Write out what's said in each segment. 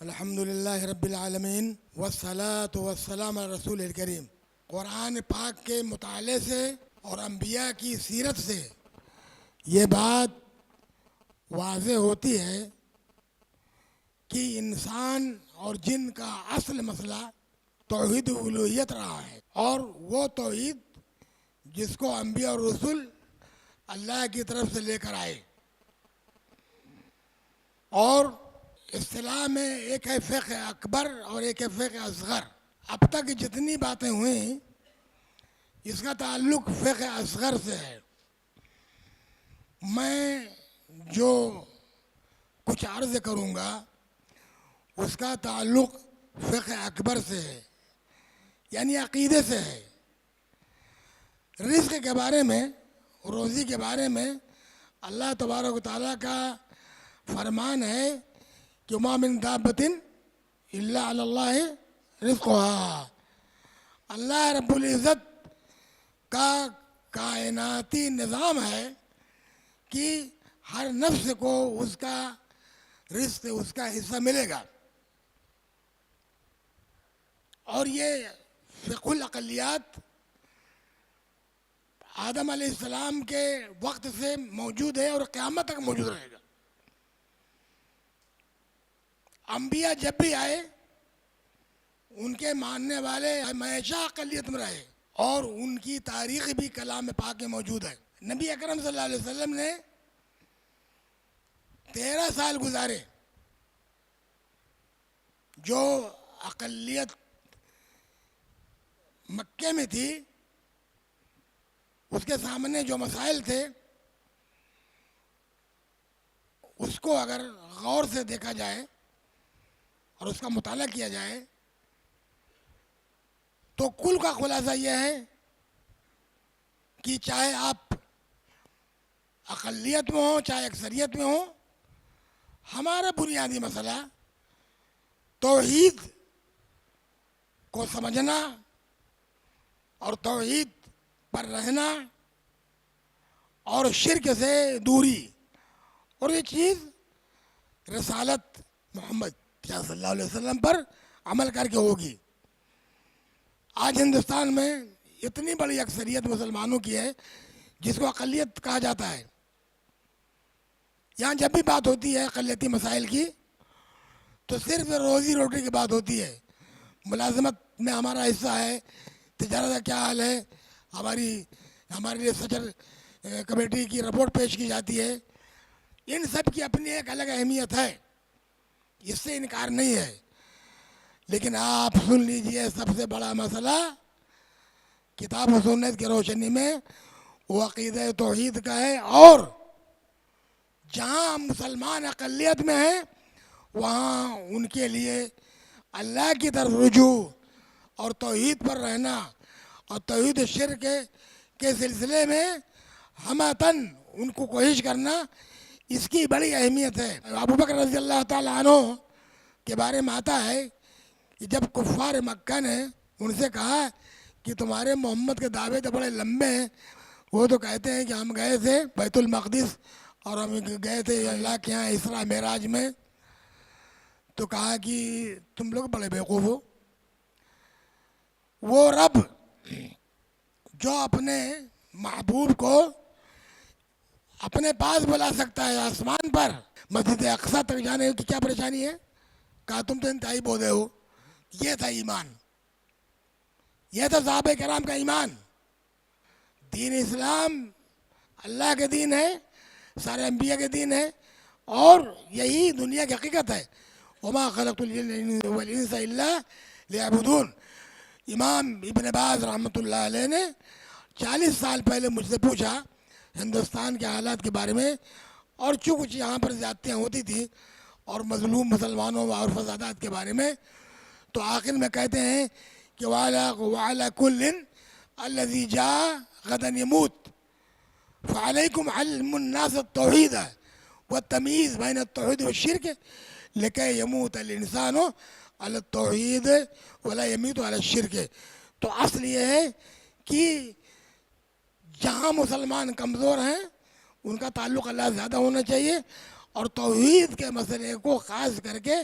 الحمد للہ رب العالمین والصلاة والسلام علی رسول الکریم۔ قرآن پاک کے مطالعے سے اور انبیاء کی سیرت سے یہ بات واضح ہوتی ہے کہ انسان اور جن کا اصل مسئلہ توحید الوہیت رہا ہے، اور وہ توحید جس کو انبیاء اور رسول اللہ کی طرف سے لے کر آئے، اور اصطلاح میں ایک ہے فقہ اکبر اور ایک ہے فقہ اصغر۔ اب تک جتنی باتیں ہوئیں اس کا تعلق فقہ اصغر سے ہے۔ میں جو کچھ عرض کروں گا اس کا تعلق فقہ اکبر سے ہے، یعنی عقیدے سے ہے۔ رزق کے بارے میں، روزی کے بارے میں اللہ تبارک و تعالیٰ کا فرمان ہے کہ ما من دابۃ الا علی اللہ رزقها۔ اللہ رب العزت کا کائناتی نظام ہے کہ ہر نفس کو اس کا رزق، اس کا حصہ ملے گا، اور یہ فقہ الاقلیات آدم علیہ السلام کے وقت سے موجود ہے اور قیامت تک موجود رہے گا۔ انبیاء جب بھی آئے ان کے ماننے والے ہمیشہ اقلیت میں رہے، اور ان کی تاریخ بھی کلام پاک میں موجود ہے۔ نبی اکرم صلی اللہ علیہ وسلم نے 13 سال گزارے جو اقلیت مکے میں تھی، اس کے سامنے جو مسائل تھے اس کو اگر غور سے دیکھا جائے اور اس کا مطالعہ کیا جائے تو کل کا خلاصہ یہ ہے کہ چاہے آپ اقلیت میں ہوں چاہے اکثریت میں ہوں، ہمارا بنیادی مسئلہ توحید کو سمجھنا اور توحید پر رہنا اور شرک سے دوری، اور یہ چیز رسالت محمد صلی اللہ علیہ وسلم پر عمل کر کے ہوگی۔ آج ہندوستان میں اتنی بڑی اکثریت مسلمانوں کی ہے جس کو اقلیت کہا جاتا ہے۔ یہاں جب بھی بات ہوتی ہے اقلیتی مسائل کی تو صرف روزی روٹی کی بات ہوتی ہے۔ ملازمت میں ہمارا حصہ ہے، تجارت کا کیا حال ہے، ہمارے لیے سچر کمیٹی کی رپورٹ پیش کی جاتی ہے۔ ان سب کی اپنی ایک الگ اہمیت ہے، اس سے انکار نہیں ہے، لیکن آپ سن لیجئے سب سے بڑا مسئلہ کتاب و سنت کی روشنی میں وہ عقیدہ توحید کا ہے، اور جہاں مسلمان اقلیت میں ہیں وہاں ان کے لیے اللہ کی طرف رجوع اور توحید پر رہنا اور توحید و شرک کے سلسلے میں ہمتاً ان کو کوشش کرنا، اس کی بڑی اہمیت ہے۔ ابو بکر رضی اللہ تعالیٰ عنہ کے بارے میں آتا ہے کہ جب کفار مکہ نے ان سے کہا کہ تمہارے محمد کے دعوے تو بڑے لمبے ہیں، وہ تو کہتے ہیں کہ ہم گئے تھے بیت المقدس اور ہم گئے تھے اللہ کے یہاں اسراء معراج میں، تو کہا کہ تم لوگ بڑے بیوقوف ہو۔ وہ رب جو اپنے محبوب کو اپنے پاس بلا سکتا ہے آسمان پر، مسجد اقصیٰ تک جانے کی کیا پریشانی ہے؟ کہا تم تو انتہائی بودے ہو۔ یہ تھا ایمان، یہ تھا صحابہ کرام کا ایمان۔ دین اسلام اللہ کے دین ہے، سارے انبیاء کے دین ہے، اور یہی دنیا کی حقیقت ہے۔ وما خلقت الجن والانس الا لیعبدون۔ امام ابن باز رحمۃ اللہ علیہ نے 40 سال پہلے مجھ سے پوچھا ہندوستان کے حالات کے بارے میں، اور چونکہ یہاں پر زیادتیاں ہوتی تھیں اور مظلوم مسلمانوں اور فسادات کے بارے میں، تو آخر میں کہتے ہیں کہ وعلى كل الذي جاء غدا يموت فعليكم علم الناس التوحيد والتمييز بين التوحيد والشرك لكي يموت الانسان على التوحيد ولا يموت على الشرك۔ تو اصل یہ ہے کہ جہاں مسلمان کمزور ہیں ان کا تعلق اللہ زیادہ ہونا چاہیے، اور توحید کے مسئلے کو خاص کر کے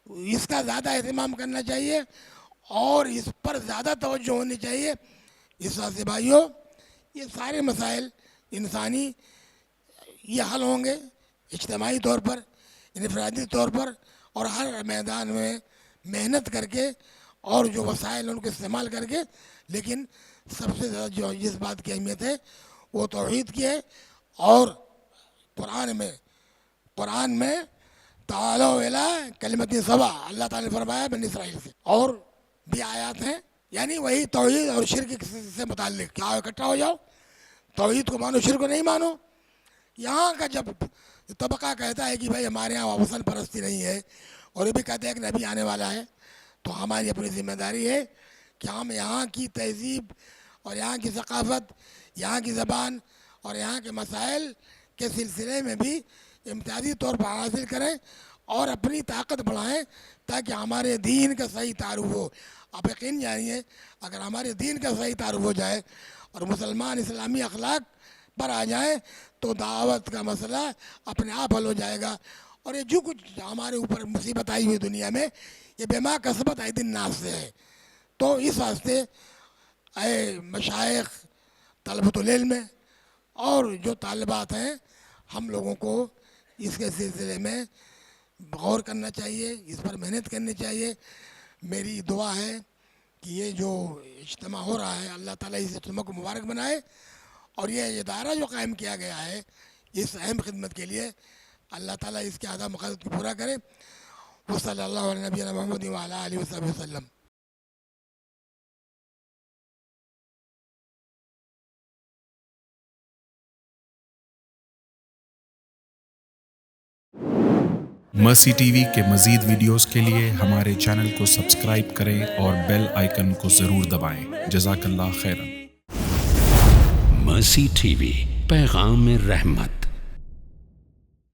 اس کا زیادہ اہتمام کرنا چاہیے اور اس پر زیادہ توجہ ہونی چاہیے. اس واسطے بھائیوں یہ سارے مسائل انسانی یہ حل ہوں گے اجتماعی طور پر، انفرادی طور پر، اور ہر میدان میں محنت کر کے اور جو وسائل ان کو استعمال کر کے. لیکن سب سے زیادہ جو جس بات کی اہمیت ہے وہ توحید کی ہے. اور قرآن میں تعالوا الی کلمۃ سواء اللہ تعالیٰ نے فرمایا بنی اسرائیل سے، اور بھی آیات ہیں یعنی وہی توحید اور شرک سے متعلق کہ آؤ اکٹھا ہو جاؤ، توحید کو مانو شرک کو نہیں مانو. یہاں کا جب طبقہ کہتا ہے کہ بھائی ہمارے یہاں وثن پرستی نہیں ہے اور یہ بھی کہتے ہیں کہ نبی آنے والا ہے، تو ہماری اپنی ذمہ داری ہے کہ ہم یہاں کی تہذیب اور یہاں کی ثقافت، یہاں کی زبان اور یہاں کے مسائل کے سلسلے میں بھی امتیازی طور پر حاصل کریں اور اپنی طاقت بڑھائیں تاکہ ہمارے دین کا صحیح تعارف ہو. آپ یقین جانیے اگر ہمارے دین کا صحیح تعارف ہو جائے اور مسلمان اسلامی اخلاق پر آ جائیں تو دعوت کا مسئلہ اپنے آپ حل ہو جائے گا. اور یہ جو کچھ ہمارے اوپر مصیبت آئی ہوئی دنیا میں یہ بما کسبت ایدی الناس سے ہے. تو اس واسطے اے مشائخ، طلبۃ العلم اور جو طالبات ہیں، ہم لوگوں کو اس کے سلسلے میں غور کرنا چاہیے، اس پر محنت کرنی چاہیے. میری دعا ہے کہ یہ جو اجتماع ہو رہا ہے اللہ تعالیٰ اس اجتماع کو مبارک بنائے، اور یہ ادارہ جو قائم کیا گیا ہے اس اہم خدمت کے لیے اللہ تعالیٰ اس کے اعضاء مقدس کو پورا کرے. وصلی اللہ علیہ نبینا محمد وعلی آلہ وصحبہ وسلم. مرسی ٹی وی کے مزید ویڈیوز کے لیے ہمارے چینل کو سبسکرائب کریں اور بیل آئیکن کو ضرور دبائیں. جزاک اللہ خیرا. مرسی ٹی وی، پیغام رحمت.